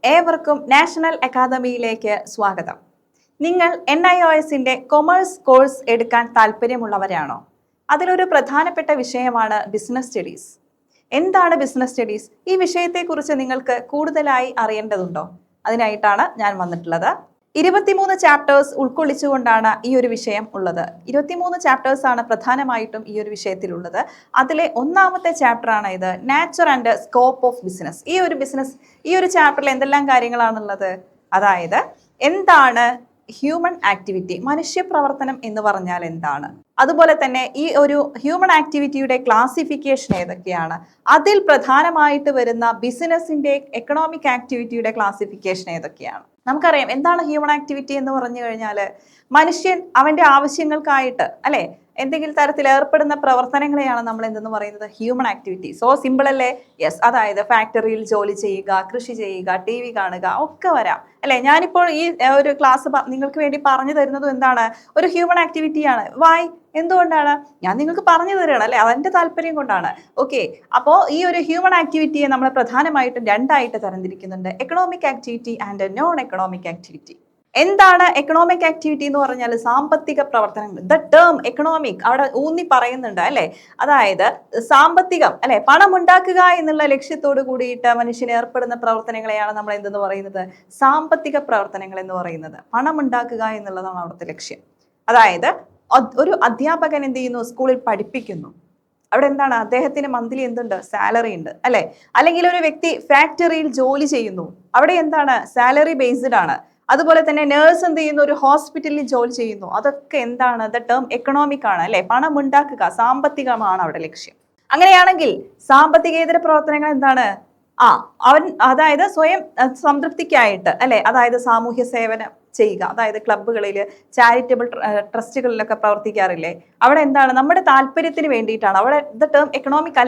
ഏവർക്കും നാഷണൽ അക്കാദമിയിലേക്ക് സ്വാഗതം. നിങ്ങൾ NIOSന്റെ കൊമേഴ്സ് കോഴ്സ് എടുക്കാൻ താല്പര്യമുള്ളവരാണോ? അതിലൊരു പ്രധാനപ്പെട്ട വിഷയമാണ് ബിസിനസ് സ്റ്റഡീസ്. എന്താണ് ബിസിനസ് സ്റ്റഡീസ്? ഈ വിഷയത്തെക്കുറിച്ച് നിങ്ങൾക്ക് കൂടുതലായി അറിയേണ്ടതുണ്ടോ? അതിനായിട്ടാണ് ഞാൻ വന്നിട്ടുള്ളത്. 23 ചാപ്റ്റേഴ്സ് ഉൾക്കൊള്ളിച്ചുകൊണ്ടാണ് ഈ ഒരു വിഷയം ഉള്ളത്. 23 ചാപ്റ്റേഴ്സ് ആണ് പ്രധാനമായിട്ടും ഈ ഒരു വിഷയത്തിലുള്ളത്. അതിലെ ഒന്നാമത്തെ ചാപ്റ്റർ ആണ് ഇത്, nature and scope of business. ഈ ഒരു ചാപ്റ്ററിൽ എന്തെല്ലാം കാര്യങ്ങളാണുള്ളത്? അതായത് എന്താണ് ഹ്യൂമൻ ആക്ടിവിറ്റി, മനുഷ്യ പ്രവർത്തനം എന്ന് പറഞ്ഞാൽ എന്താണ്, അതുപോലെ തന്നെ ഈ ഒരു ഹ്യൂമൻ ആക്ടിവിറ്റിയുടെ ക്ലാസിഫിക്കേഷൻ ഏതൊക്കെയാണ്, അതിൽ പ്രധാനമായിട്ട് വരുന്ന ബിസിനസിന്റെ എക്കണോമിക് ആക്ടിവിറ്റിയുടെ ക്ലാസിഫിക്കേഷൻ ഏതൊക്കെയാണ്. നമുക്കറിയാം എന്താണ് ഹ്യൂമൻ ആക്ടിവിറ്റി എന്ന് പറഞ്ഞു കഴിഞ്ഞാൽ മനുഷ്യൻ അവന്റെ ആവശ്യങ്ങൾക്കായിട്ട് അല്ലെ എന്തെങ്കിലും തരത്തിൽ ഏർപ്പെടുന്ന പ്രവർത്തനങ്ങളെയാണ് നമ്മൾ എന്തെന്ന് പറയുന്നത്, ഹ്യൂമൻ ആക്ടിവിറ്റി. സോ സിമ്പിൾ അല്ലേ? യെസ്. അതായത് ഫാക്ടറിയിൽ ജോലി ചെയ്യുക, കൃഷി ചെയ്യുക, TV കാണുക, ഒക്കെ വരാം അല്ലെ. ഞാനിപ്പോൾ ഈ ഒരു ക്ലാസ് നിങ്ങൾക്ക് വേണ്ടി പറഞ്ഞു തരുന്നതും എന്താണ്, ഒരു ഹ്യൂമൻ ആക്ടിവിറ്റിയാണ്. വൈ? എന്തുകൊണ്ടാണ്? ഞാൻ നിങ്ങൾക്ക് പറഞ്ഞു തരുകയാണ് അല്ലെ, അതെന്റെ താല്പര്യം കൊണ്ടാണ്. ഓക്കെ, അപ്പോൾ ഈ ഒരു ഹ്യൂമൻ ആക്ടിവിറ്റിയെ നമ്മൾ പ്രധാനമായിട്ടും രണ്ടായിട്ട് തരംതിരിക്കുന്നുണ്ട്, economic activity and non economic activity. എന്താണ് എക്കണോമിക് ആക്ടിവിറ്റി എന്ന് പറഞ്ഞാൽ? സാമ്പത്തിക പ്രവർത്തനങ്ങൾ. ദ ടേം എക്കണോമിക് അവിടെ ഊന്നി പറയുന്നുണ്ട് അല്ലെ. അതായത് സാമ്പത്തികം അല്ലെ, പണം ഉണ്ടാക്കുക എന്നുള്ള ലക്ഷ്യത്തോട് കൂടിയിട്ട് മനുഷ്യൻ ഏർപ്പെടുന്ന പ്രവർത്തനങ്ങളെയാണ് നമ്മൾ എന്തെന്ന് പറയുന്നത്, സാമ്പത്തിക പ്രവർത്തനങ്ങൾ എന്ന് പറയുന്നത്. പണം ഉണ്ടാക്കുക എന്നുള്ളതാണ് അവിടുത്തെ ലക്ഷ്യം. അതായത് ഒരു അധ്യാപകൻ എന്ത് ചെയ്യുന്നു, സ്കൂളിൽ പഠിപ്പിക്കുന്നു. അവിടെ എന്താണ്, അദ്ദേഹത്തിന് മന്ത്ലി എന്തുണ്ട്, സാലറി ഉണ്ട് അല്ലെ. അല്ലെങ്കിൽ ഒരു വ്യക്തി ഫാക്ടറിയിൽ ജോലി ചെയ്യുന്നു, അവിടെ എന്താണ്, സാലറി ബേസ്ഡ് ആണ്. അതുപോലെ തന്നെ നേഴ്സ് എന്ത് ചെയ്യുന്നു, ഒരു ഹോസ്പിറ്റലിൽ ജോലി ചെയ്യുന്നു. അതൊക്കെ എന്താണ്, ദ ടേം എക്കണോമിക് ആണ് അല്ലെ. പണം ഉണ്ടാക്കുക, സാമ്പത്തികമാണ് അവിടെ ലക്ഷ്യം. അങ്ങനെയാണെങ്കിൽ സാമ്പത്തികേതര പ്രവർത്തനങ്ങൾ എന്താണ്? അതായത് സ്വയം സംതൃപ്തിക്കായിട്ട് അല്ലെ, അതായത് സാമൂഹ്യ സേവനം ചെയ്യുക, അതായത് ക്ലബ്ബുകളിൽ, ചാരിറ്റബിൾ ട്രസ്റ്റുകളിലൊക്കെ പ്രവർത്തിക്കാറില്ലേ, അവിടെ എന്താണ്, നമ്മുടെ താല്പര്യത്തിന് വേണ്ടിയിട്ടാണ്. അവിടെ ദ ടേം എക്കണോമിക്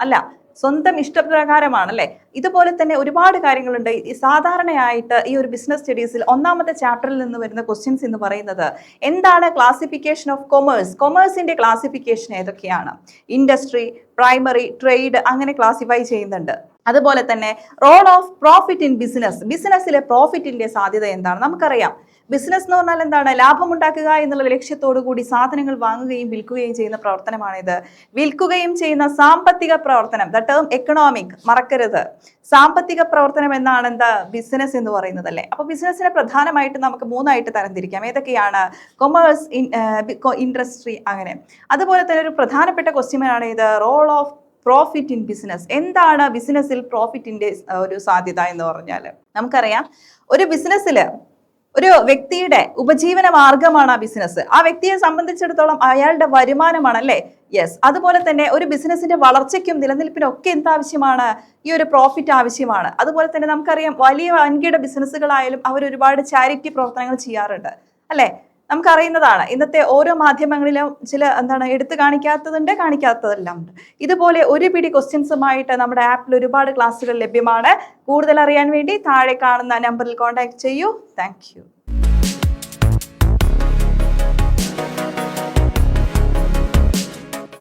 അല്ല, സ്വന്തം ഇഷ്ടപ്രകാരമാണ് അല്ലെ. ഇതുപോലെ തന്നെ ഒരുപാട് കാര്യങ്ങളുണ്ട്. സാധാരണയായിട്ട് ഈ ഒരു ബിസിനസ് സ്റ്റഡീസിൽ ഒന്നാമത്തെ ചാപ്റ്ററിൽ നിന്ന് വരുന്ന ക്വസ്റ്റ്യൻസ് എന്ന് പറയുന്നത് എന്താണ്, ക്ലാസിഫിക്കേഷൻ ഓഫ് കൊമേഴ്സ്. കൊമേഴ്സിന്റെ ക്ലാസിഫിക്കേഷൻ ഏതൊക്കെയാണ്? ഇൻഡസ്ട്രി, പ്രൈമറി, ട്രേഡ്, അങ്ങനെ ക്ലാസിഫൈ ചെയ്യുന്നുണ്ട്. അതുപോലെ തന്നെ role of profit in business. ബിസിനസ്സിലെ പ്രോഫിറ്റിന്റെ സാധ്യത എന്താണ്? നമുക്കറിയാം ബിസിനസ് എന്ന് പറഞ്ഞാൽ എന്താണ്, ലാഭമുണ്ടാക്കുക എന്നുള്ള ലക്ഷ്യത്തോടു കൂടി സാധനങ്ങൾ വാങ്ങുകയും വിൽക്കുകയും ചെയ്യുന്ന പ്രവർത്തനമാണിത്. വിൽക്കുകയും ചെയ്യുന്ന സാമ്പത്തിക പ്രവർത്തനം, ദ ടേം എക്കണോമിക് മറക്കരുത്. സാമ്പത്തിക പ്രവർത്തനം എന്നാണ് എന്താ, ബിസിനസ് എന്ന് പറയുന്നത് അല്ലേ. അപ്പൊ ബിസിനസ്സിനെ പ്രധാനമായിട്ട് നമുക്ക് മൂന്നായിട്ട് തരംതിരിക്കാം. ഏതൊക്കെയാണ്? കൊമേഴ്സ്, ഇൻഡസ്ട്രി, അങ്ങനെ. അതുപോലെ തന്നെ ഒരു പ്രധാനപ്പെട്ട ക്വസ്റ്റ്യൻ ആണ് ഇത്, role of profit in business. എന്താണ് ബിസിനസ്സിൽ പ്രോഫിറ്റിന്റെ ഒരു സാധ്യത എന്ന് പറഞ്ഞാൽ? നമുക്കറിയാം ഒരു ബിസിനസ്സിൽ ഒരു വ്യക്തിയുടെ ഉപജീവന മാർഗമാണ് ആ ബിസിനസ്. ആ വ്യക്തിയെ സംബന്ധിച്ചിടത്തോളം അയാളുടെ വരുമാനമാണ് അല്ലേ. യെസ്. അതുപോലെ തന്നെ ഒരു ബിസിനസിന്റെ വളർച്ചയ്ക്കും നിലനിൽപ്പിനും ഒക്കെ എന്താവശ്യമാണ്, ഈ ഒരു പ്രോഫിറ്റ് ആവശ്യമാണ്. അതുപോലെ തന്നെ നമുക്കറിയാം വലിയ വൻകിട ബിസിനസ്സുകളായാലും അവർ ഒരുപാട് ചാരിറ്റി പ്രവർത്തനങ്ങൾ ചെയ്യാറുണ്ട് അല്ലെ. നമുക്കറിയുന്നതാണ്. ഇന്നത്തെ ഓരോ മാധ്യമങ്ങളിലും ചില എടുത്തു കാണിക്കാത്തതെല്ലാം ഉണ്ട്. ഇതുപോലെ ഒരു പിടി ക്വസ്റ്റ്യൻസുമായിട്ട് നമ്മുടെ ആപ്പിൽ ഒരുപാട് ക്ലാസ്സുകൾ ലഭ്യമാണ്. കൂടുതൽ അറിയാൻ വേണ്ടി താഴെ കാണുന്ന നമ്പറിൽ കോൺടാക്ട് ചെയ്യൂ. Thank you.